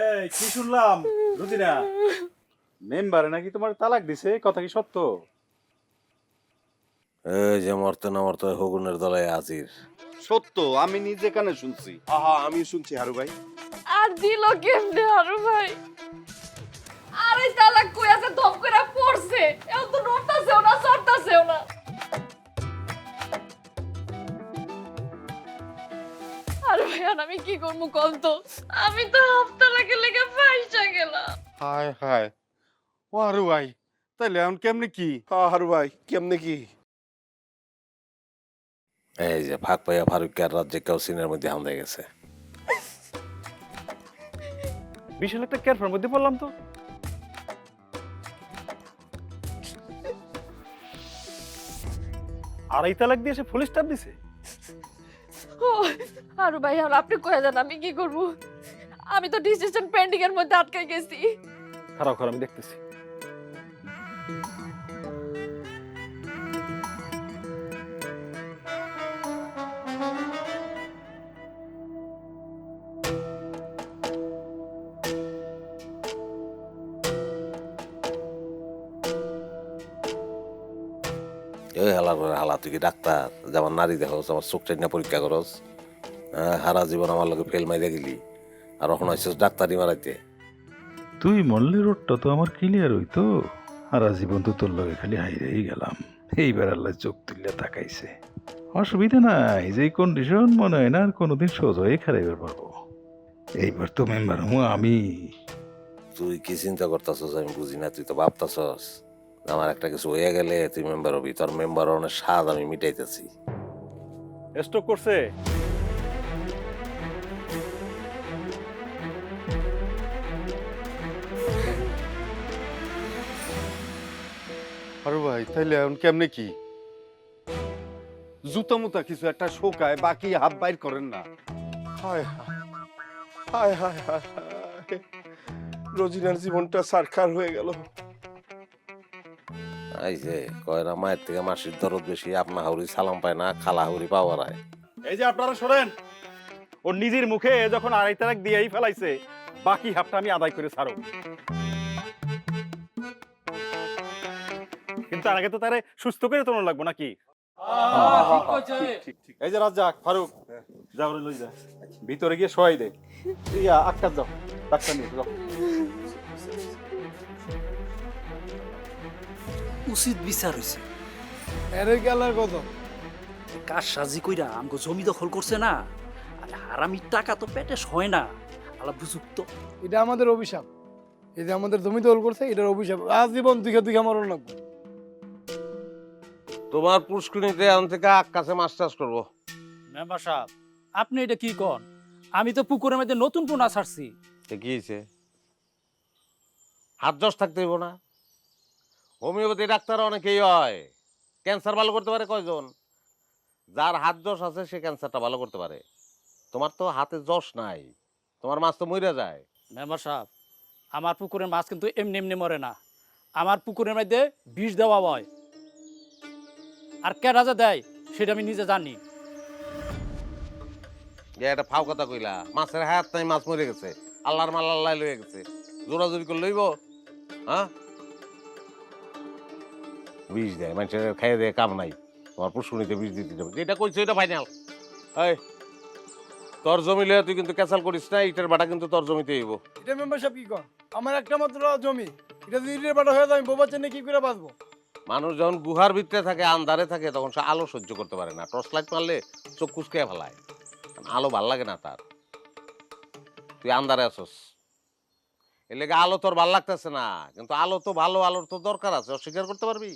এই কি শুনলাম রুজিনা, মেম্বারে নাকি তোমার তালাক দিছে, কথা কি সত্য? এই যে মরতে না মরতে হগুনের দলায় আজির। সত্য, আমি নিজে কানে শুনছি। আহা আমি শুনছি হারু ভাই। আর দিল কেমনে আরো ভাই? আরে তালাক কই আছে, ধপ করে পড়ছে, এও তো নড়তাছেও না চড়তাছেও না। আরে ভাই আর আমি কি করবো কল তো, আমি তো হাফতা লেগে ফাইসা গেলাম। হায় হায়, ও হারু ভাই, তাইলে এখন কেমনে কি? হারু ভাই কেমনে কি? এই যে ফাঁক পাইয়া ফারুকের রাজ্যে কেউ সিনের মধ্যে হামদে গেছে। 20 লাখ টাকা ক্যারফার মধ্যে পড়লাম তো। আড়াই তালাক দিয়ে সে ফুল স্টপ দিছে। ও আরো ভাই আর আপনি কয়ে যান আমি কি করবো? আমি তো ডিসিশন পেন্ডিং এর মধ্যে আটকে গেছি। খারাপ খারাপ আমি দেখতেছি। এই হালার করে হালা, তুই কি ডাক্তার? যে আমার নারী দেখোস, আমার চোখ টেনে পরীক্ষা করস? হারা জীবন আমার লগে ফেল মাইরা গেলি, আর এখন আইসিস ডাক্তারি মারাইতে। তুই মরলে রোডটা তো আমার ক্লিয়ার হইতো। আর আজীবন তো তোর লগে খালি হাইরেই গেলাম। এইবার আল্লাহ চোখ তুললে তাকাইছে। অসুবিধা নাই, যে কন্ডিশন মনে হয় না আর কোনোদিন সোজা হয়ে খারাইবার পারবো। এইবার তো মেম্বার হবো আমি। তুই কি চিন্তা করতেছস আমি বুঝি না। তুই তো ভাবতাছস আমার একটা কিছু হয়ে গেলে তুই মেম্বার হবি। তোর মেম্বার অনেক স্বাদ আমি মিটাইতেছি। স্টক করছে। হারু ভাই, তাইলে এখন কেমনে কি? জুতা মুতা কিছু একটা শোকায়, বাকি হাত বাইর করেন না। হায় হায় হায় হায় হায় হায়। রোজিনার জীবনটা সারখার হয়ে গেল। এই যে কয় না মায়ের থেকে মাসির দরদ বেশি, আপনা হাউরি সালাম পায় না, খালা হাউরি পাওয়ার আয়। এই যে আপনারা শোনেন, ওর নিজের মুখে যখন আড়াই তালাক দিয়েই ফেলাইছে, বাকি হাফটা আমি আদায় করে ছাড়ো। কিন্তু তার আগে তো তারে সুস্থ করে তোলা লাগবো নাকি? এই যে রাজ্জাক, ফারুক, যাও রে লই যা, ভিতরে গিয়ে শোয়াই দে। ইয়া আক্কাস যাও, ডাক্তার নিয়ে যাও। উচিত বিচার হয়েছে। এরে গেলার কথা কাজ সাজি কইরা আমগো জমি দখল করছে না। আরে হারামির টাকা তো পেটে হয় না। আলা বুঝুক্ত এটা আমাদের অভিশাপ। এই যে আমাদের জমি দখল করছে এটার অভিশাপ, আজীবন দুইখা দুইখা মরণ লাগবে। তোমার পুষ্করিণীতে এখন থেকে আকাশে মাছ চাষ করবো। মেম্বার সাহেব আপনি এটা কি কন? আমি তো পুকুরের মধ্যে নতুন পোনা ছাড়ছি। কি হয়েছে? হাত যশ থাকতে হইব না? হোমিওপ্যাথি ডাক্তার অনেকেই হয়। ক্যান্সার ভালো করতে পারে কয়জন? যার হাত যশ আছে সে ক্যান্সারটা ভালো করতে পারে। তোমার তো হাতে যশ নাই, তোমার মাছ তো মইরা যায়। মেম্বার সাহেব আমার পুকুরের মাছ কিন্তু এমনি এমনি মরে না। আমার পুকুরের মধ্যে বিষ দেওয়া হয়। আর কেডা যে দেয় সেটা আমি নিজে জানি। এটা ফাও কথা কইলা, মাছের হাত নাই, মাছ মরে গেছে, আল্লাহর মাল আল্লাহ লয়ে গেছে, জোরাজুরি করে লইব? হ্যাঁ, বিষ দেয় মানুষের, খাইয়ে দেয় কাম নাই। তোমার পুষ্করিণীতে বিষ দিতে যাবে, যেটা কইছো এটা ফাইনাল। এই তোর জমি লইয়া তুই কিন্তু ক্যাসাল করিস না, ইটের বাটা কিন্তু তোর জমিতে হইব। এটা মেম্বারশিপ কি কর? আমার একটা মাত্র জমি, এটা যদি ইটের বাটা হয়ে যায় আমি বোবা চেনে কি করে বাঁচবো? মানুষ যখন গুহার ভিতরে থাকে, আন্ধারে থাকে, তখন সে আলো সহ্য করতে পারে না। টর্চ লাইট মারলে চোখ কুচকে ফেলায়, আলো ভাল লাগে না তার। তুই আন্ধারে আসস, এর লেগে আলো তোর ভাল লাগতেছে না। কিন্তু আলো তো ভালো, আলোর তো দরকার আছে, অস্বীকার করতে পারবি?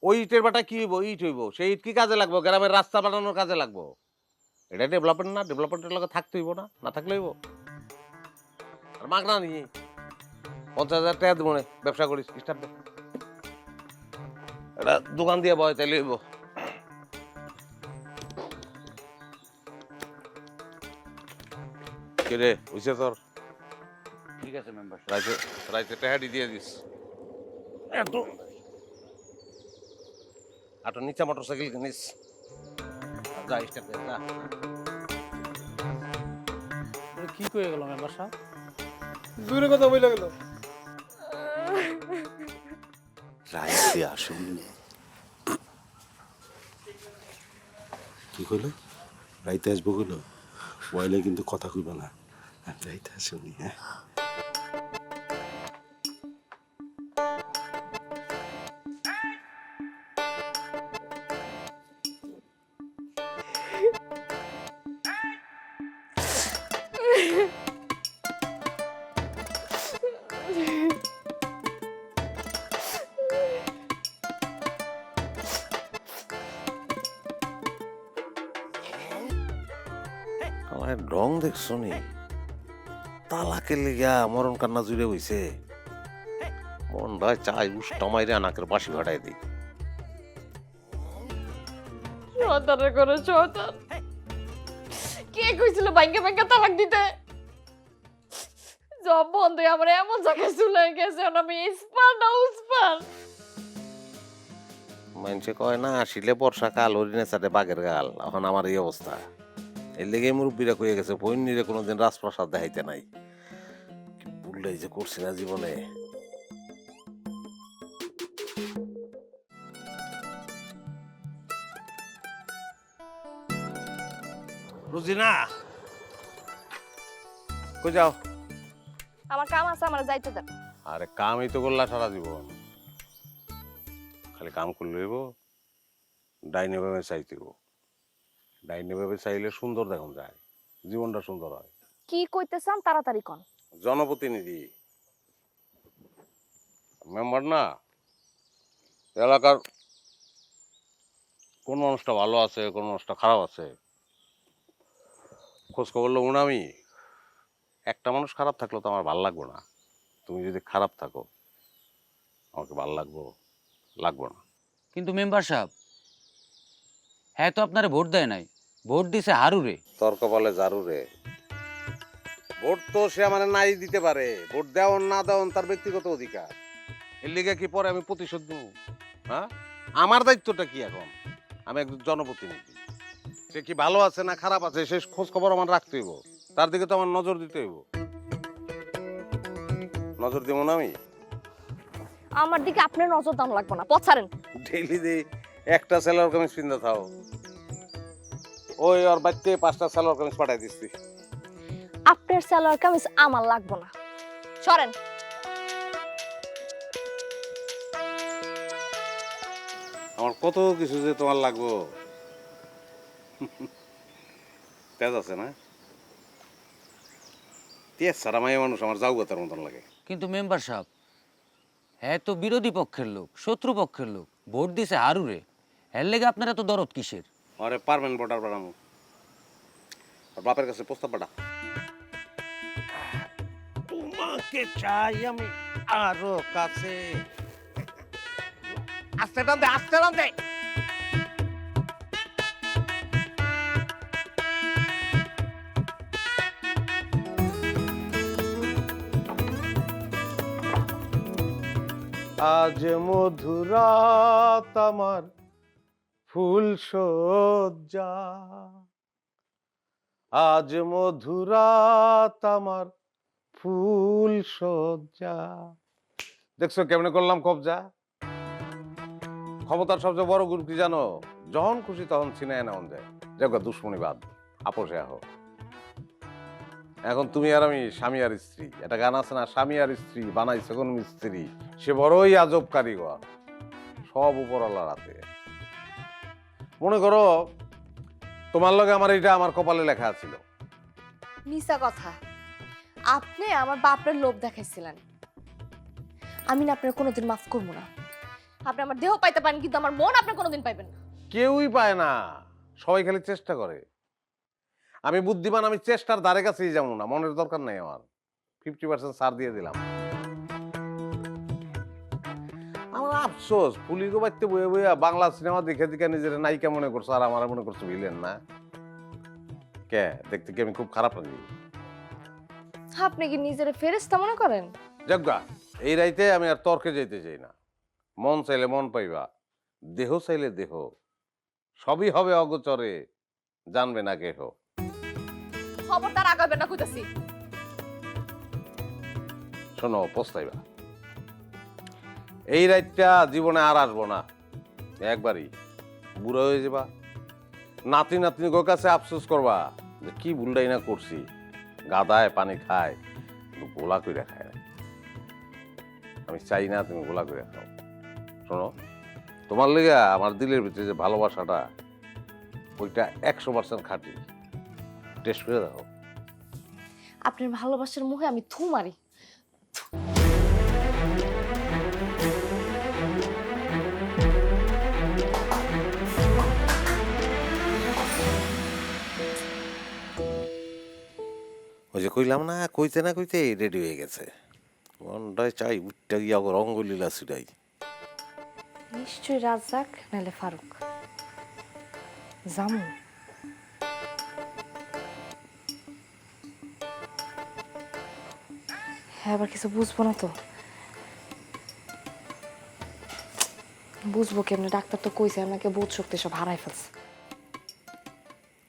ওই ইটের বাটা কি হইব? ইট হইব। সেই ইট কি কাজে লাগবো? গ্রামের রাস্তা বানানোর কাজে লাগবো। এটা ডেভেলপমেন্ট না? ডেভেলপমেন্টের লগে থাকতে হইব না? না থাকলে হইব? আর মাগনা নিয়ে 50,000 টাকা দেবো, ব্যবসা করিস, স্টার্ট দে, এটা দোকান দিয়ে বয়, তাইলে হইব। কে রে, হইছে তোর? ঠিক আছে মেম্বার। রাইতে রাইতে টাহাডি দিয়ে দিস। এত আটো নিচে মোটরসাইকেল কিনিস, যা স্টার্ট দে, যা। কি কয়ে গেল মেম্বার সাহেব? দূরে কথা বলে গেল। রাইতে আসুন। কি কইলো? রাইতে আসবো কইলো? বয়লে কিন্তু কথা কইব না। রাইতে আসুনি, হ্যাঁ? আমার রং দেখছো নি? তালাকের লিগা মরণ কান্না জুড়ে হইছে। মন ভাই চাই উষ্টা মাইরে নাকের বাসি ফাটাই দিই। শয়তানের করে শয়তান। কে কইছিল ভাঙ্গে ভাঙ্গে তালাক দিতে? জব বন্ধ হয়ে আমার এমন জায়গায় চলে গেছে আমি ইস্পার না উস্পার। মানুষে কয় না আসিলে বর্ষাকাল হরিণে চাটে বাঘের গাল। এখন আমার এই অবস্থা। এর লেগে মুরব্বীরা কয়ে গেছে বন্যিরে কোনোদিন রাজপ্রাসাদ দেখাইতে নাই। কি ভুলটাই যে করছি না জীবনে। রুজিনা কই যাও? আমার কাম আছে, আমার যাইতে দেন। আরে কামই তো করলা সারা জীবন, খালি কাম করলে হইব? ডাইনে ভাবে চাইতে হইব। ডাইনে ভাবে চাইলে সুন্দর দেখুন যায়, জীবনটা সুন্দর হয়। কি কইতেছান তাড়াতাড়ি কোন। জনপ্রতিনিধি মেম্বার না, এলাকার কোন মানুষটা ভালো আছে কোন মানুষটা খারাপ আছে খোঁজ খবর লোক আমি। একটা মানুষ খারাপ থাকলেও তো আমার ভালো লাগবে না। তুমি যদি খারাপ থাকো আমাকে ভালো লাগবো না। কিন্তু মেম্বার সাহেব, হ্যাঁ তো আপনারে ভোট দেয় নাই, ভোট দিছে হারুরে। তর্ক বলে জারুরে। ভোট তো সে আমার নাই দিতে পারে, ভোট দেওয়ান না দেওয়ান তার ব্যক্তিগত অধিকার। এর লিগে কি পরে আমি প্রতিশোধ দেব? হ্যাঁ, আমার দায়িত্বটা কি এখন? আমি একজন জনপ্রতিনিধি। সে কি ভালো আছে না খারাপ আছে সে খোঁজ খবর আমার রাখতে হইব, তার দিকে তো আমার নজর দিতে হইব। নজর দেবো না আমি? আমার দিকে আপনার নজর দাম লাগবে না, পছারেন। ডেইলি দি একটা সেলার কামিজ পিন্দা থাও, ওই ওর বাড়িতে 5টা সেলার কামিজ পাঠাই দিচ্ছি। আপনার সালোয়ার কামিজ আমার লাগবে না, সরেন। আমার কত কিছু যে তোমার লাগবো। তেজ আছে না? তেজ ছাড়া মাইয়া মানুষ আমার যাওগাতার মতন লাগে। কিন্তু মেম্বার সাহেব, হ্যাঁ তো বিরোধী পক্ষের লোক, শত্রু পক্ষের লোক, ভোট দিছে হারুরে, এর লেগে আপনারা তো দরদ কিসের? আরে পারবেন ভোটার পাঠামো, আর বাপের কাছে প্রস্তাব পাঠা। তোমাকে চাই আমি আরো কাছে। আস্তে টান দে, আস্তে টান দে। আজ মধুরাত আমার ফুল সজ্জা, আজ মধুরাত আমার ফুল সজ্জা। দেখছো কেমনে করলাম কবজা? ক্ষমতার সবচেয়ে বড় গুণ কি জানো? যখন খুশি তখন ছিনায় নেওয়া যায়। দেখো দুশ্মনী বাদ, আপোষে আহ। এখন তুমি আর আমি স্বামী আর স্ত্রী। একটা গান আছে না, স্বামী আর স্ত্রী বানাইছে কোন মিস্ত্রি, সে বড়ই আজব কারিগর, সব উপরওয়ালার হাতে। মনে করো তোমার লগে আমার এটা আমার কপালে লেখা ছিল। মিছা কথা, আপনি আমার বাপের লোভ দেখাইছিলেন, আমি না আপনার কোনোদিন মাফ করবো না। আপনি আমার দেহ পাইতে পারেন কিন্তু আমার মন আপনি কোনোদিন পাইবেন না। কেউই পায় না, সবাই খালি চেষ্টা করে। আমি বুদ্ধিমান, আমি চেষ্টার ধারে কাছেই যাবো না, মনের দরকার নাই আমার। 50% ছাড় দিয়ে দিলাম। আমার আফসোস পুলিশ বাড়িতে বয়ে বইয়া বাংলা সিনেমা দেখে দেখে নিজের নায়িকা মনে করছো আর আমার মনে করছো ভিলেন। না কে দেখতে কি আমি খুব খারাপ লাগি? আপনি কি নিজের ফেরেশতা মনে করেন? যজ্ঞা এই রাইতে আমি আর তর্কে যেতে চাই না। মন চাইলে মন পাইবা, দেহ চাইলে দেহ, সবই হবে অগোচরে, জানবে না কেহ। খবরদার আগাবেন না কইতাছি। শোনো, পস্তাইবা। এই রাতটা জীবনে আর আসবো না, একবারই বুড়ো হয়ে যাবা, নাতি নাতনি গো কাছে আফসোস করবা যে কি ভুলটাই না করছি, গাদায় পানি খায় কিন্তু গোলা করে খায় না। আমি চাই না তুমি গোলা করে খাও। শোনো, তোমার লেগে আমার দিলের ভিতরে যে ভালোবাসাটা, ওইটা 100% খাঁটি। টেস্ট করে দেখো। আপনার ভালোবাসার মুখে আমি থু মারি। ওই যে কইলাম না, কইতে না কইতে রেডি হয়ে গেছে। মনটায় চাই উঠটা গিয়া রঙ্গলীলা ছুটাই। নিশ্চয়ই রাজ্জাক নাহলে ফারুক। জামু হ্যাঁ, আবার কিছু বুঝবো না তো। বুঝবো কেমনে? ডাক্তার তো কইছে আপনাকে বোধ শক্তি সব হারাই ফেলছে।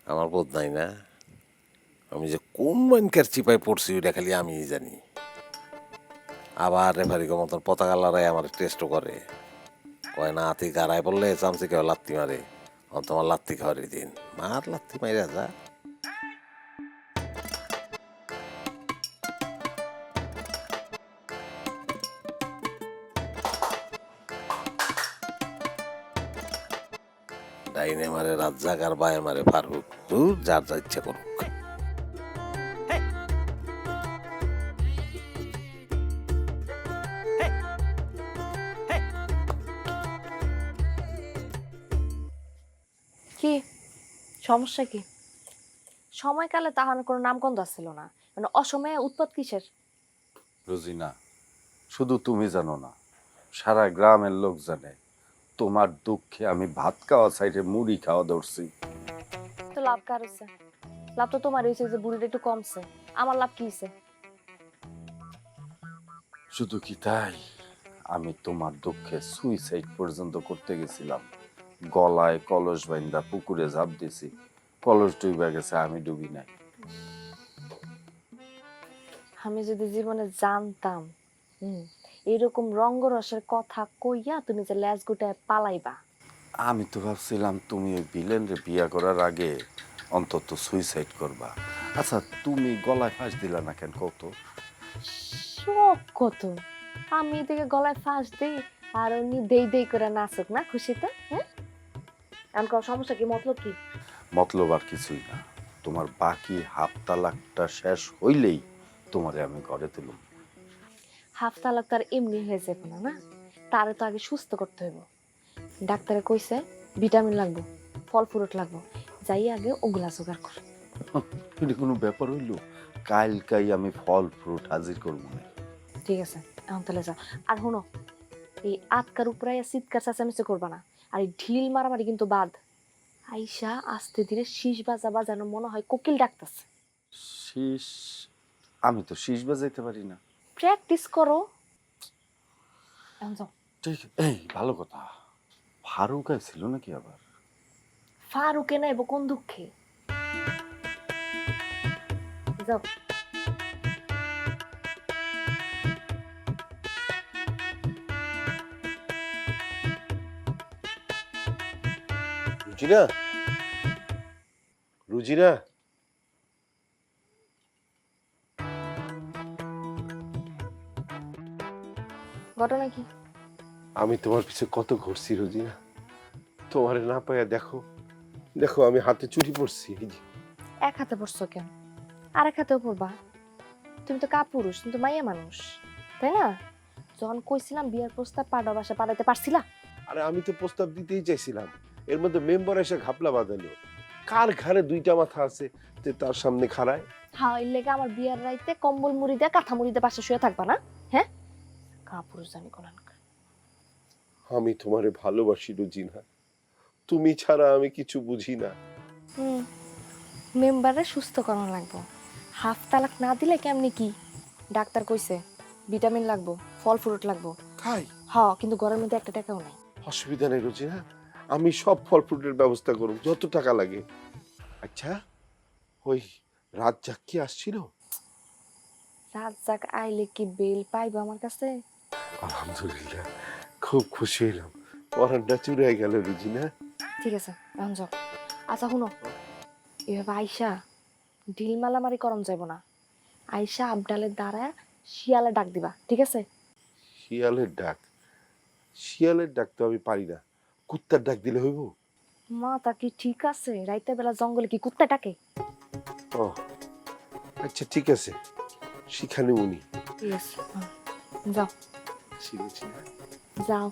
আমার বোধ নাই না, আমি যে কোন মানকার চিপায় পড়ছি ওইটা খালি আমিই জানি। আবার রেফারিকে মতন পতাকা লড়াই আমার টেস্টও করে, কয় না হাতি গাড়ায় পড়লে চামচি কেউ লাত্তি মারে, তোমার লাত্তি খাওয়ার দিন মার লাত্তি মাইরা যা। ডাইনে মারে রাজ্জাক আর বায়ে মারে ফারুক, দূর যার যা ইচ্ছা করুক। কি সমস্যা? কি সময়কালে তাহার কোনো নামগন্ধ ছিল না, মানে অসময়ে উৎপাত কিসের? রোজিনা, শুধু তুমি জানো না, সারা গ্রামের লোক জানে তোমার দুঃখে আমি ভাত খাওয়া সাইডে মুড়ি খাওয়া ধরছি। তো লাভ কার হইছে? লাভ তো তোমার হইছে যে বুড়িটা একটু কমছে। আমার লাভ কি হইছে? শুধু কি তাই, আমি তোমার দুঃখে সুইসাইড পর্যন্ত করতে গেছিলাম। গলায় কলস বাইন্দা পুকুরে ঝাঁপ দিছি, কলস ডুবে গেছে, আমি ডুবি নাই। আমি যদি জীবনে জানতাম এরকম রঙ্গরসের কথা কইয়া তুমি যে ল্যাজ গুটায় পালাইবা। আমি তো ভাবছিলাম তুমি ওই ভিলেনরে বিয়া করার আগে অন্তত সুইসাইড করবা। আচ্ছা, তুমি গলায় ফাঁস দিলা না কেন কত? শোক কত! আমি এদিকে গলায় ফাঁস দিই আর উনি দেই দেই করে নাচুক না খুশিতে। হ্যাঁ, এখন কোনো সমস্যা কি? মতলব কি? মতলব আর কিছুই না, তোমার বাকি হাফ তালাকটা শেষ হইলেই তোমারে আমি ঘরে তুলুম। হাফ তালাক তার এমনি হয়ে যাবে না, না তারে তো আগে সুস্থ করতে হইব। ডাক্তারে কইছে ভিটামিন লাগবো, ফল ফ্রুট লাগবো, যাই আগে ওগুলা জোগাড় কর। এটা কোনো ব্যাপার হইল? কালকাই আমি ফল ফ্রুট হাজির করবো না। ঠিক আছে, এখন তাহলে যাও। আর শোনো, এই আটকার উপরে চিৎকার চেঁচামেচি করবা না, আর এই ঢিল মারামারি কিন্তু বাদ। আইসা আস্তে ধীরে শীষ বাজানো মনে হয় কোকিল ডাকতেছে। শীষ? আমি তো শীষ বাজাইতে পারি না। প্র্যাকটিস করো। এখন যাও। ঠিক, এই ভালো কথা, ফারুক ছিল নাকি আবার? ফারুকে না এবো কোন দুঃখে? যাও। রুজিনা, রুজিনা, ঘটনা কি? আমি তোমার পিছে কত ঘুরছি রুজিনা, তোমারে না পাইয়া দেখো দেখো আমি হাতে চুরি পড়ছি। এই যে। এক হাতে পড়ছো কেন? আরেক হাতেও পড়বা। তুমি তো কাপুরুষ, তুমি তো মাইয়া মানুষ, তাই না? যখন কইছিলাম বিয়ার প্রস্তাব পাড়া বাসা পাঠাইতে পারছিলা? আরে আমি তো প্রস্তাব দিতেই চাইছিলাম, এর মধ্যে মেম্বার এসে ঘাপলা বাঁধালো। কার ঘাড়ে দুইটা মাথা আছে যে তার সামনে খাড়ায়? হ্যাঁ, এর লেগে আমার বিয়ার রাইতে কম্বল মুড়ি দিয়ে কাঁথা মুড়ি দিয়ে পাশে শুয়ে থাকবা না? হ্যাঁ, কাপুরুষ জানি কোন। আমি তোমারে ভালোবাসি রুজিনা, তুমি ছাড়া আমি কিছু বুঝি না। মেম্বারে সুস্থ করানো লাগবো। হাফ তালাক না দিলে কেমনি কি? ডাক্তার কইছে ভিটামিন লাগবো, ফল ফ্রুট লাগবো। তাই? হ্যাঁ, কিন্তু ঘরের মধ্যে একটা টাকাও নাই। অসুবিধা নেই রুজিনা, আমি সব ফল ফ্রুটের ব্যবস্থা করব, যত টাকা লাগে। আচ্ছা, ওই রাজ্জাক কি আসছিল? রাজ্জাক আইলে কি বেল পাইবো আমার কাছে? আলহামদুলিল্লাহ, খুব খুশি হইলাম। পরানটা চুরে গেল রুজিনা। ঠিক আছে এখন যাও। আচ্ছা শুনো, এভাবে আইসা ঢিল মারামারি করম যাইব না। আইসা আবডালের দ্বারা শিয়ালে ডাক দিবা, ঠিক আছে? শিয়ালের ডাক? শিয়ালের ডাক তো আমি পারি না, কুত্তার ডাক দিলে হইব? মা তা কি ঠিক আছে? রাইতে বেলা জঙ্গলে কি কুত্তা ডাকে? ও আচ্ছা, ঠিক আছে, শিখানি উনি। ঠিক আছে, যাও শিখেছি না। যাও।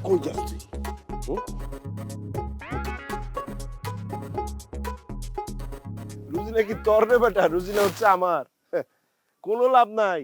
কই যাস তুই? রুজিনা কি তোর রে বেটা? রুজিনা হচ্ছে আমার, কোনো লাভ নাই।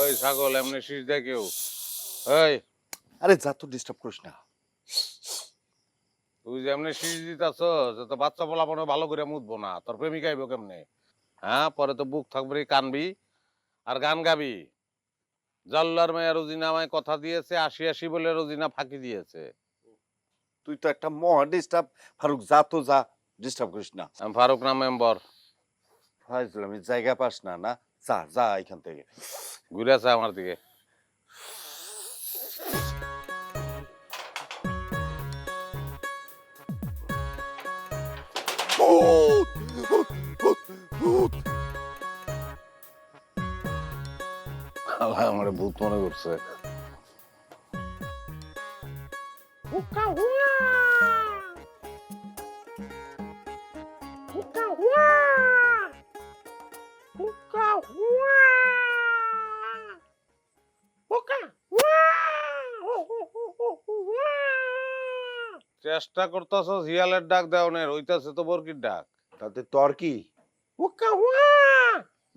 ওই ছাগল এমনি শীষ দেয় কেউ? ওই আরে যা তো ডিস্টার্ব করিস না। তুই যে এমনি শীষ দিতাছ, তো বাচ্চা পোলাপনে ভালো করে মুতবো না, তোর প্রেমিকা আইব কেমনে? হ্যাঁ, পরে তো বুক থাকবি, কানবি আর গান গাবি। জাল্লার মেয়া রোজিনা আমায় কথা দিয়েছে, আসি আসি বলে রোজিনা ফাঁকি দিয়েছে। তুই তো একটা মহা ডিস্টার্ব। ফারুক যা তো যা, ডিস্টার্ব করিস না। আমি ফারুক না মেম্বার। আমি জায়গা পাস না, না যা যা এখান থেকে। ঘুরে আছে আমার দিকে। আমার ভূত মনে করছে। চেষ্টা করতেছ শিয়ালের ডাক দেওয়ানের, হইতাছে তো বরকির ডাক। তাতে তোর কি?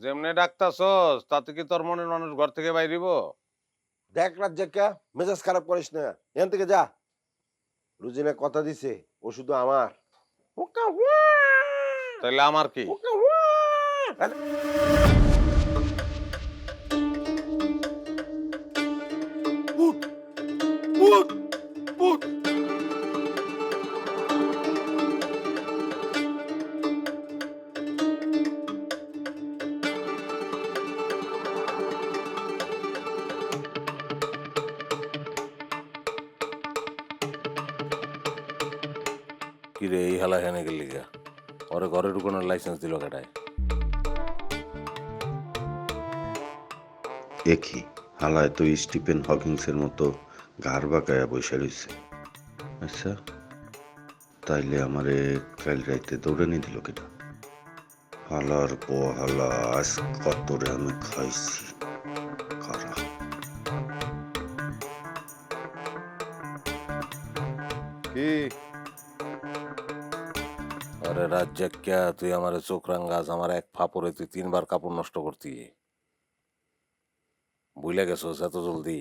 যেমনে ডাকতাছস তাতে কি তোর মনের মানুষ ঘর থেকে বাইরিব? দেখ রাজ্জাকা, মেজাজ খারাপ করিস না, এখান থেকে যা। রুজিনা কথা দিছে, ও শুধু আমার। তাইলে আমার কি? কিরে এই হালা হেনে গেলি গা? ওরে ঘরে ঢুকানোর লাইসেন্স দিল কেটায়? একই হালায় তো স্টিফেন হকিংসের মতো ঘাড় বাঁকায়া বসে রয়েছে। আচ্ছা, তাইলে আমারে কাল রাইতে দৌড়ানি দিল কেটা? হালার হালা আজ কতরে আমি খাইছি। খারা কি আরে রাজ্জাক ক্যা তুই আমার চোখ রাঙ্গাস, আমার এক ফাপড়ে তুই 3 বার কাপড় নষ্ট করতি, বুঝলে গেছোস এত জলদি?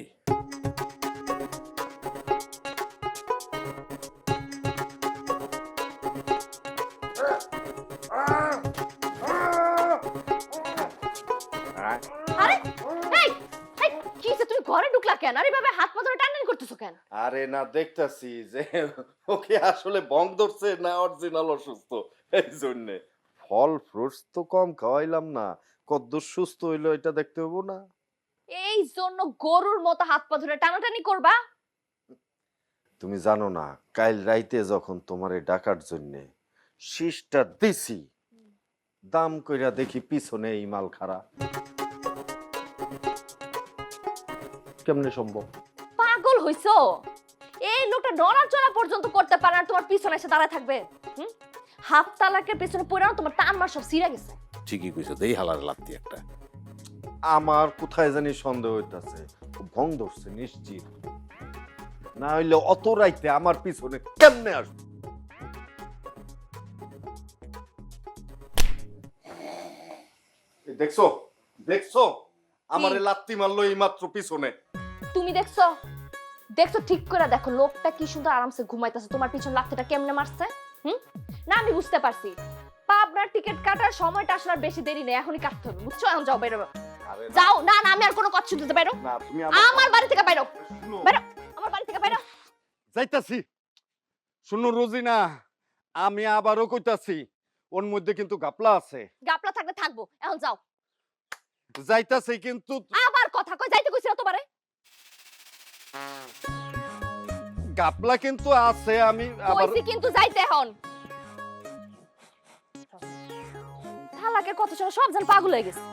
আরে এই এই কি যে তুমি ঘরে ঢুকলা কেন? আরে ভাবে হাত পা ধরে টানাটানি করতেছো কেন? আরে না, দেখতাছি যে ওকে আসলে বং ধরছে না অরিজিনাল অসুস্থ, এই জন্যে। ফল ফ্রুটস তো কম খাওয়াইলাম না, কদ্দূর সুস্থ হইলো এটা দেখতে হবো না? এই জন্য গরুর মতো হাত পা ধরে টানাটানি করবা? তুমি জানো না, কাল রাইতে যখন তোমারে ডাকার জন্যে শীষটা দিছি, দাম কইরা দেখি পিছনে এই মাল খারা। কেমনে সম্ভব? পাগল হইছো? এই লোকটা নড়াচড়া পর্যন্ত করতে পারে না, তোমার পিছনে এসে দাঁড়ায় থাকবে? হুম? হাফ তালাকের পেছনে পড়ে না তোমার টান মার সব ছিঁড়ে গেছে। ঠিকই কইছো, দেই হালার লাত্তি একটা। আমার কোথায় জানি সন্দেহ হইতাছে, ভং ধরছে নিশ্চিত। না হইলে অত রাইতে আমার পিছনে কেমনে আসবে? দেখছো দেখছো আমারে লাত্তি মারলো এই মাত্র পিছনে। তুমি দেখছো? দেখছো ঠিক করে দেখো, লোকটা কি সুন্দর আরামসে ঘুমাইতেছে, তোমার পিছন লাত্তিটা কেমনে মারছে? হুম? না আমি বুঝতে পারছি, পাবনার টিকিট কাটার সময়টা আসলে আর বেশি দেরি নেই, এখনই কাটতে হবে, বুঝছো? এখন যাও, বেরো যাও। না না আমি আর কোনো কথা শুনতে বাইরো, না তুমি আমার বাড়ি থেকে বাইরো, বাইরো আমার বাড়ি থেকে বাইরো। যাইতাছি। শুনো রোজিনা, আমি আবারও কইতাছি, ওর মধ্যে কিন্তু গাপলা আছে। গাপলা থাকলে থাকবো, এখন যাও। যাইতাছি কিন্তু আবার কথা কই, যাইতে কইছিল তোমারে? গাপলা কিন্তু আছে, আমি আবার কইছি কিন্তু যাইতে এখন। তালাকের কথা শুনে সব জন পাগল হয়ে গেছে।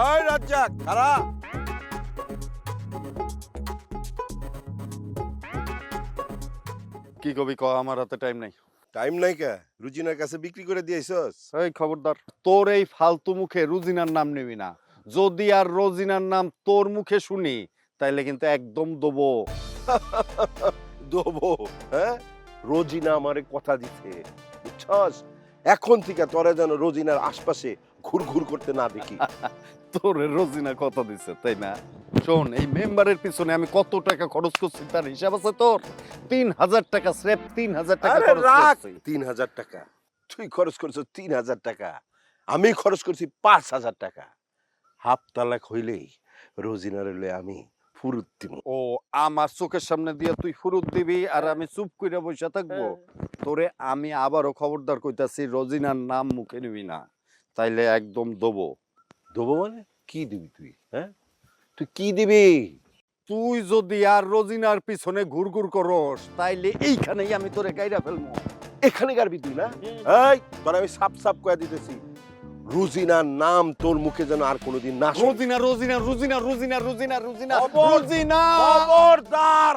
এই রাজ্জাক খারা, কি কবি ক, আমার হাতে টাইম নাই। টাইম নাই কে? রুজিনার কাছে বিক্রি করে দিয়েছস? এই খবরদার, তোর এই ফালতু মুখে রুজিনার নাম নিবি না। যদি আর রোজিনার নাম তোর মুখে শুনি তাইলে কিন্তু একদম দেবো। দেবো? হ্যাঁ, রোজিনা আমারে কথা দিছে, বুঝছস? এখন থেকে তোরে যেন রোজিনার আশপাশে ঘুরঘুর করতে না দেখি। তোর রোজিনা কথা দিছে, তাই না? শোন, এই মেম্বারের পিছনে আমি কত টাকা খরচ করছি তার হিসাব আছে তোর? 3000 টাকা, স্রেফ 3000 টাকা আরে খরচ রাখ, করছি। 3000 টাকা? তুই খরচ করছিস 3000 টাকা, আমি খরচ করছি 5000 টাকা। হাফ তালাক হইলেই রোজিনার লয়ে আমি ফুরুত দিব। ও, আমার চোখের সামনে দিয়ে তুই ফুরুত দিবি আর আমি চুপ কইরা বসে থাকবো? তোরে আমি আবারও খবরদার কইতাছি, রোজিনার নাম মুখে নিবি না, তাইলে একদম দেবো। দেবো মানে কি দিবি তুই? হ্যাঁ, তুই কি দিবি? তুই যদি আর রোজিনার পিছনে ঘুরঘুর করস তাইলে এইখানেই আমি তোরে গাইরা ফেলবো। এখানে গারবি তুই না? এই তোর আমি সাপ সাপ কয়ে দিতেছি, রুজিনার নাম তোর মুখে যেন আর কোনোদিন না শুনি। রোজিনা রোজিনা রোজিনা রোজিনা রোজিনা রোজিনা খবর! রোজিনা। খবরদার!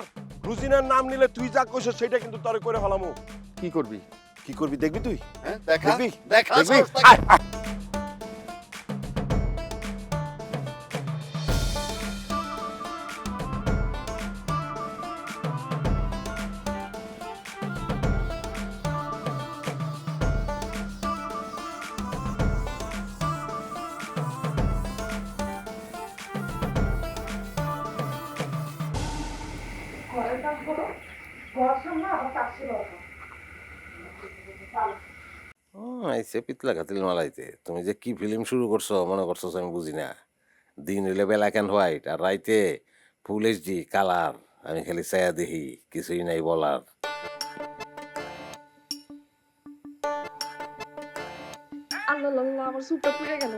রুজিনার নাম নিলে তুই যা কইছ সেটা কিন্তু তোরে করে ফেলামু। কি করবি? কি করবি দেখবি তুই? হ্যাঁ, দেখা দেখবি? দেখা দেখবি? সস্তা- আয়, আয়। আইসে পিতলা কাতিল মালাইতে। তুমি যে কি ফিল্ম শুরু করছো মনে করছো আমি বুঝি না। দিন হইলে ব্ল্যাক অ্যান্ড হোয়াইট, আর রাইতে ফুল এইচডি কালার। আমি খালি ছায়া দেখি, কিছুই নাই বলার। আল্লাহ আল্লাহ, আমার সুপটা পুড়ে গেল।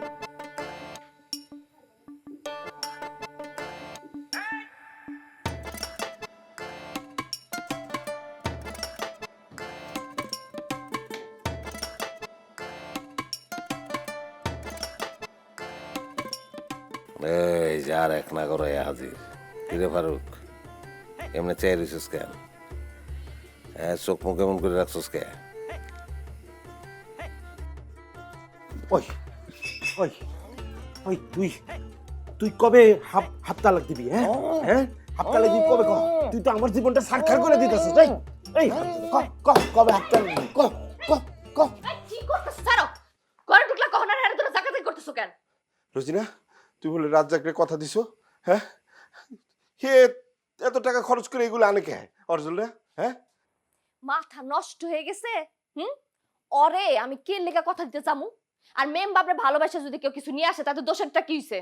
এই যার এক না করে হাজির কিরে ফারুক, এমনি চেয়ে রইছিস কেন? চোখ মুখ এমন করে রাখছিস কে? ওই ওই ওই তুই তুই কবে হাফ তালাক দিবি? হ্যাঁ হ্যাঁ, হাফ তালাক দিবি কবে? তুই তো আমার জীবনটা সাক্ষাৎ করে দিতেছিস। এই কবে হাফ তালাক দিবি? কি করতেছ ছাড়ো, ঘরে ঢুকলা কখন আর এর জন্য জাকাতি করতেছো কেন? রোজিনা, তুই বলে রাজ্জাকরে কথা দিছো? হ্যাঁ, হে এত টাকা খরচ করে এগুলো আনে কে অর্জুনরা? হ্যাঁ, মাথা নষ্ট হয়ে গেছে। অরে আমি কে লেখা কথা দিতে চামু? আর মেম বাপরে ভালোবাসা যদি কেউ কিছু নিয়ে আসে তাতে দোষেরটা কি হইছে?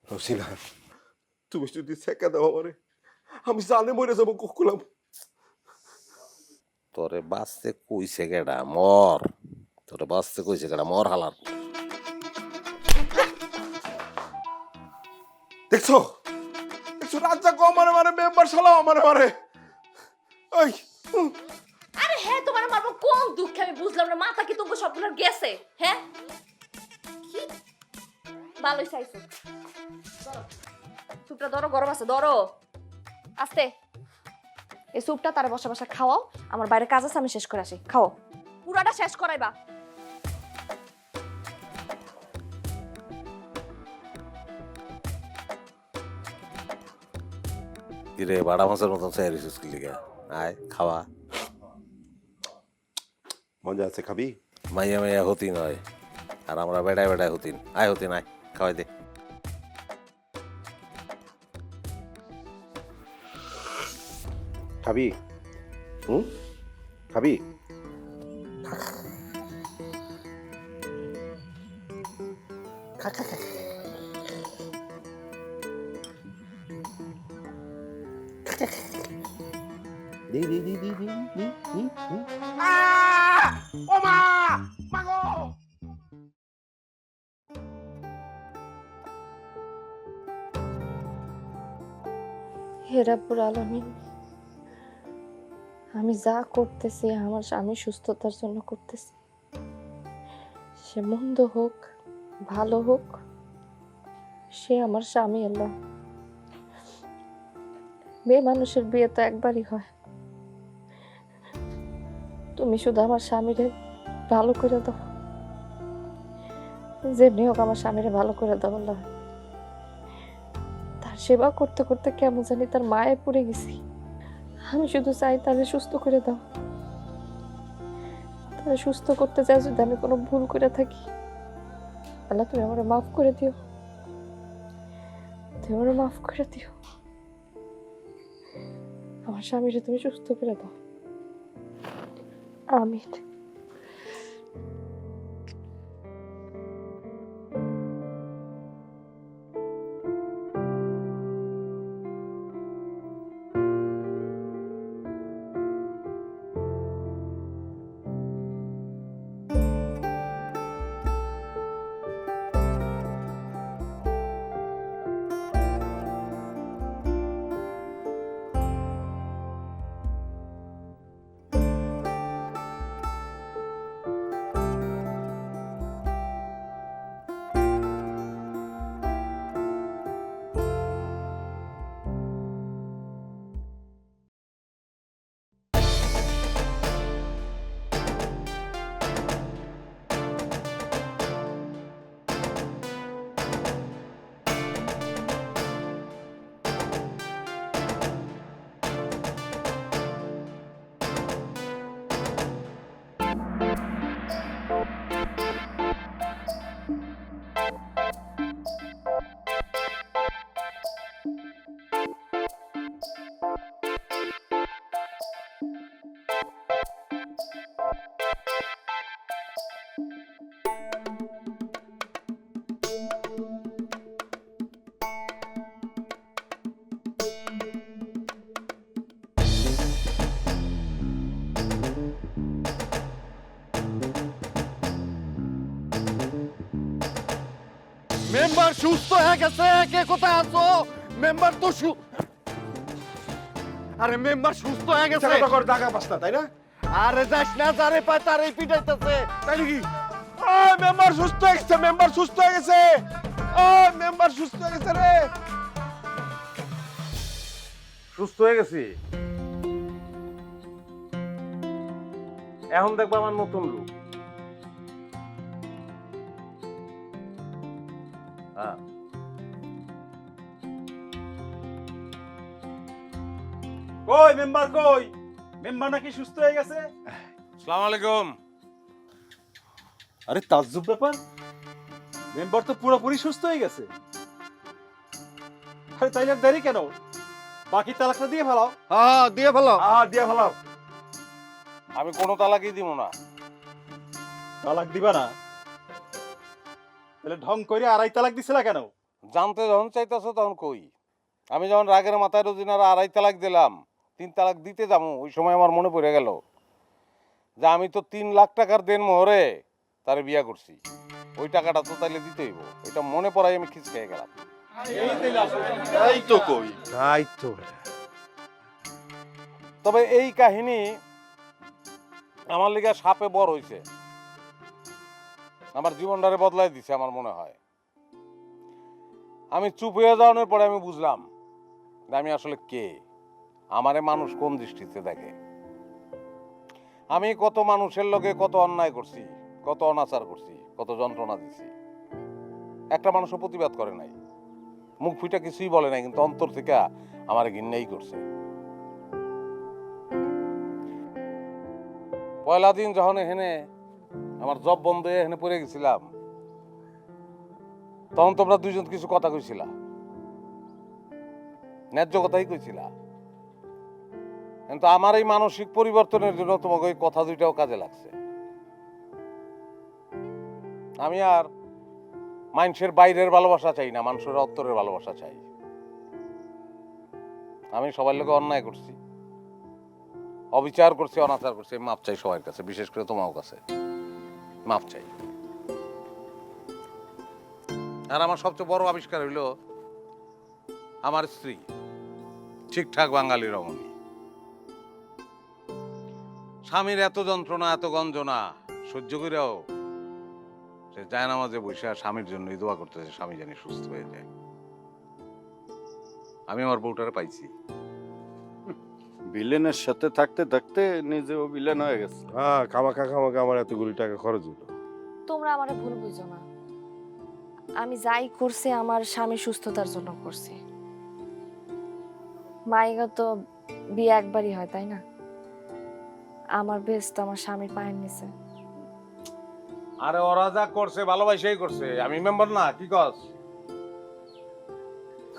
রোজিনা, তুমি যদি ছেঁকা দাও আমারে, আমি জানে মরে যাবো কুকুলাম। তোরে বাঁচতে কইছে কেডা? মর। তোরে বাঁচতে কইছে কেডা? মর হালার। দেখছো দেখছো, রাজ্জাক আমারে মেম্বার শালাও আমারে। ওই আরে হ্যাঁ, তোমার মারবো কোন দুঃখে আমি বুঝলাম না। মাথা কি তোমার সবগুলোর গেছে? হ্যাঁ, কি ভালোই চাইছো। স্যুপটা ধরো, গরম আছে, ধরো আস্তে। এই স্যুপটা তার বসা বসা খাওয়াও, আমার বাইরে কাজ আছে, আমি শেষ করে আসি। খাও, পুরাটা শেষ করাইবা। কিরে বাড়া মাছের মতন চেয়ে রইছিস কি লিগা? আয় খাওয়া। মজা আছে, খাবি? মাইয়া মাইয়া হতি নয়, আর আমরা বেড়ায় বেড়ায় হতিন। আয় হতিন, আয় খাওয়াই দে। খাবি? খাবি? হে রাব্বুল আলামিন, আমি যা করতেছি আমার স্বামী সুস্থতার জন্য করতেছি। সে মন্দ হোক ভালো হোক, সে আমার স্বামী। আল্লাহ, মেয়ে মানুষের বিয়ে তো একবারই হয়। তুমি শুধু আমার স্বামীরে ভালো করে দাও, যেমনি হোক আমার স্বামীরে ভালো করে দাও। আল্লাহ, তার সেবা করতে করতে কেমন জানি তার মায়ে পড়ে গেছি। আমি শুধু চাই তারে সুস্থ করে দাও। তারে সুস্থ করতে চাই, যদি আমি কোনো ভুল করে থাকি আল্লাহ তুমি আমার মাফ করে দিও, তুমি আমার মাফ করে দিও। আমার স্বামীরে তুমি সুস্থ করে দাও। আমিন। মেম্বার সুস্থ হয়ে গেছে। কে কোথায় আছো? মেম্বার তো আরে মেম্বার সুস্থ হয়ে গেছে। টাকা পাসনা, তাই না? আরে যাস না, যারে পায় তারে পিটাইতেছে। তাই নাকি? মেম্বার সুস্থ হয়ে গেছে, মেম্বার সুস্থ হয়ে গেছে। ও মেম্বার সুস্থ হয়ে গেছে রে। সুস্থ হয়ে গেছি, এখন দেখবো আমার নতুন রূপ। হ্যাঁ, কই মেম্বার কই? মেম্বার নাকি সুস্থ হয়ে গেছে? আসসালামু আলাইকুম। আরে তাজ্জব ব্যাপার, মেম্বার তো পুরোপুরি সুস্থ হয়ে গেছে। আরে তাইলে আর দেরি কেন? বাকি তালাকটা দিয়ে ফেলাও। হ্যাঁ দিয়ে ফেলো। দিয়ে ফেলাও। আমি কোনো তালাকই দিব না। তালাক দিবা না? তাহলে ঢং করে আড়াই তালাক দিছিলা কেন? জানতে যখন চাইতেছো তখন কই, আমি যখন রাগের মাথায় রোজিনার আড়াই তালাক দিলাম, 3 তালাক দিতে যাবো, ওই সময় আমার মনে পড়ে গেল যে আমি তো 3 লাখ টাকার দেন মোহরে তারে বিয়া করছি, ওই টাকাটা তো তাইলে দিতে হইব। এটা মনে পড়াই আমি খিচ খেয়ে গেলাম। এই তো কই। তাই তো। তবে এই কাহিনী আমার লিগে সাপে বড় হইছে, আমার জীবনটারে বদলাই দিছে আমার মনে হয়। আমি চুপ হয়ে যাওয়ার পরে আমি বুঝলাম যে আমি আসলে কে, আমারে মানুষ কোন দৃষ্টিতে দেখে। আমি কত মানুষের লগে কত অন্যায় করছি, কত অনাচার করছি, কত যন্ত্রণা দিছি, একটা মানুষও প্রতিবাদ করে নাই, মুখ ফুটা কিছুই বলে নাই, কিন্তু অন্তর থেকে আমার ঘৃণাই করছে। পয়লা দিন যখন এখানে আমার জব বন্ধ হয়ে এখানে পড়ে গেছিলাম, তখন তোমরা দুইজন কিছু কথা কইছিলা, ন্যায্য কথাই কইছিলা, কিন্তু আমার এই মানসিক পরিবর্তনের জন্য তোমাকে ওই কথা দুইটাও কাজে লাগছে। আমি আর মানুষের বাইরের ভালোবাসা চাই না, মানুষের অন্তরের ভালোবাসা চাই। আমি সবার লোকে অন্যায় করছি, অবিচার করছি, অনাচার করছি, মাপ চাই সবার কাছে, বিশেষ করে তোমার কাছে মাপ চাই। আর আমার সবচেয়ে বড় আবিষ্কার হইল আমার স্ত্রী, ঠিকঠাক বাঙালি রমণী। স্বামীর এত যন্ত্রণা, এত গঞ্জনা সহ্য করেও সে জায়নামাজে বসে স্বামীর জন্য দোয়া করতেছে, স্বামী জানি সুস্থ হয়ে যায়। আমি আমার বউটারে পাইছি। ভিলেনের সাথে থাকতে থাকতে নিজেও ভিলেন হয়ে গেছে। হ্যাঁ, খামাখা আমার এতগুলি টাকা খরচ হলো। তোমরা আমারে ভুল বুঝো না, আমি যাই করছি আমার স্বামী সুস্থতার জন্য করছি। মায়েরা তো বিয়ে একবারই হয়, তাই না? আমার বেশ তো আমার স্বামীর পায়ের নিচে। আরে ওরা যা করছে ভালোবাসাই করছে, আমি মেম্বার না, কি কস?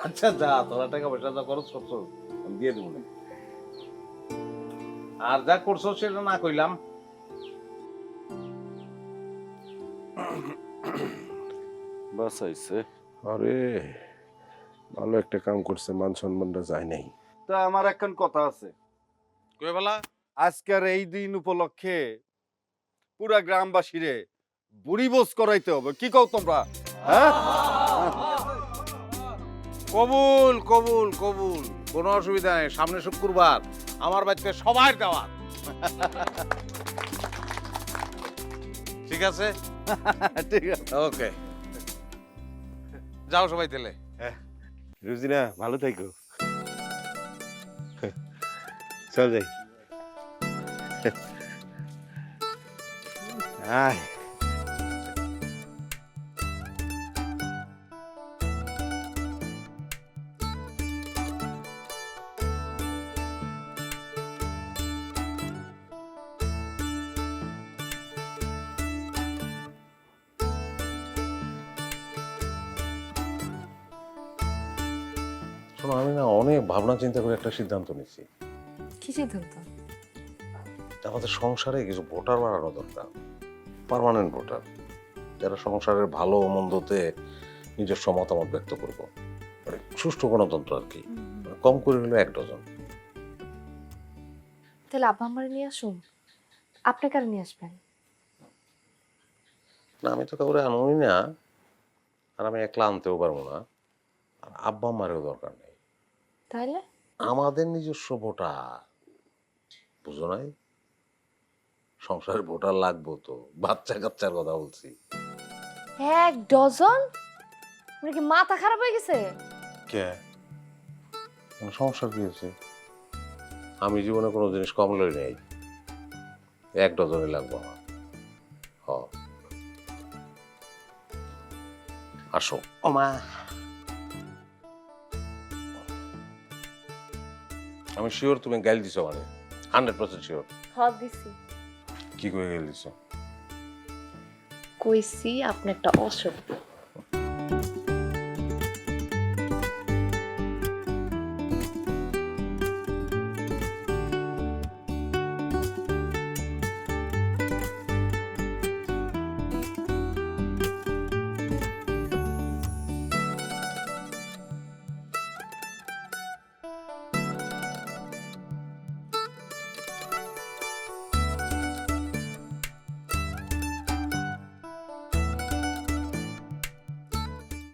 আচ্ছা যা, তোরা টাকা পয়সা যা খরচ করছো আমি দিয়ে দেবো। আর যা করছো সেটা না কইলাম। বাসাইছে। আরে ভালো একটা কাম করছে, মান সম্মানটা যায় নাই। তা আমার এখন কথা আছে। কই বলা? আজকের এই দিন উপলক্ষে পুরা গ্রামবাসীরে বুড়ি বোস করাইতে হবে, কি কও তোমরা? হ্যাঁ কবুল কবুল কবুল, কোনো অসুবিধা নেই। সামনে শুক্রবার আমার বাড়িতে সবাই দাওয়াত। ঠিক আছে, ঠিক আছে। ওকে, যাও সবাই তেলে। রুজিনা ভালো থাকো, চল যাই। আয় শোনো, আমি না অনেক ভাবনা চিন্তা করে একটা সিদ্ধান্ত নিচ্ছি। কি সিদ্ধান্ত? আমাদের সংসারে কিছু ভোটার বাড়ানো দরকার, পার্মানেন্ট ভোটার, যারা সংসারের ভালো ও মন্দতে নিজস্ব মতামত ব্যক্ত করব, মানে সুষ্ঠু গণতন্ত্র আর কি। কম করে হলে 1 ডজন। তাহলে আব্বা আমার নিয়ে আসুন, আপনি কার নিয়ে আসবেন? না, আমি তো কাউরে আনুই না, আর আমি একলা আনতেও পারবো না, আর আব্বা আমারও দরকার নেই। তাহলে আমাদের নিজস্ব ভোটার, বুঝো নাই? সংসারের ভোটার লাগবো তো, বাচ্চা কাচ্চার কথা বলছি। 1 ডজন? আপনার কি মাথা খারাপ হয়ে গেছে? কে কোনো সমস্যা কি হয়েছে? আমি জীবনে কোনো জিনিস কম লই নাই, 1 ডজনই লাগবো আমার। হ আসো। ওমা আমি শিওর তুমি গাইল দিছো, মানে 100% শিওর। দিছি। কি করে গাইল দিছো? কইছি আপনি একটা অসভ্য।